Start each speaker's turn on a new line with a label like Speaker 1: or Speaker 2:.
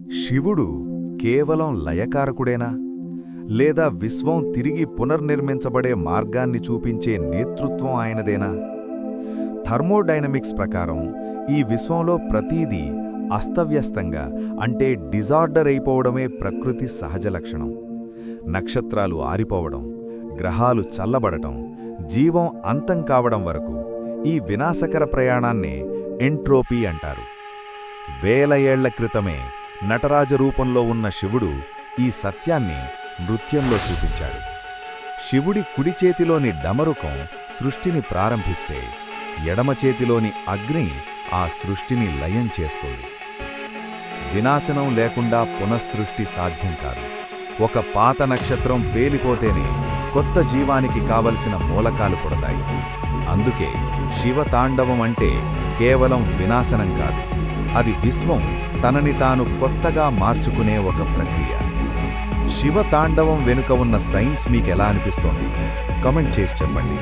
Speaker 1: శివుడు కేవలం లయకారకుడేనా లేదా విశ్వం తిరిగి పునర్నిర్మించబడే మార్గాన్ని చూపించే నేతృత్వం ఆయనదేనా? థర్మోడైనమిక్స్ ప్రకారం ఈ విశ్వంలో ప్రతీదీ అస్తవ్యస్తంగా అంటే డిజార్డర్ అయిపోవడమే ప్రకృతి సహజ లక్షణం. నక్షత్రాలు ఆరిపోవడం, గ్రహాలు చల్లబడటం, జీవం అంతం కావడం వరకు ఈ వినాశకర ప్రయాణాన్నే ఎంట్రోపీ అంటారు. వేల ఏళ్ల క్రితమే నటరాజ రూపంలో ఉన్న శివుడు ఈ సత్యాన్ని నృత్యంలో చూపించాడు. శివుడి కుడి చేతిలోని డమరుకం సృష్టిని ప్రారంభిస్తే ఎడమ చేతిలోని అగ్ని ఆ సృష్టిని లయం చేస్తుంది. వినాశనం లేకుండా పునఃసృష్టి సాధ్యం కాదు. ఒక పాత నక్షత్రం పేలిపోతేనే కొత్త జీవానికి కావలసిన మూలకాలు పుడతాయి. అందుకే శివతాండవం అంటే కేవలం వినాశనం కాదు, అది విశ్వం తనని తాను కొత్తగా మార్చుకునే ఒక ప్రక్రియ. శివతాండవం వెనుక ఉన్న సైన్స్ మీకెలా అనిపిస్తోంది? కామెంట్ చేసి చెప్పండి.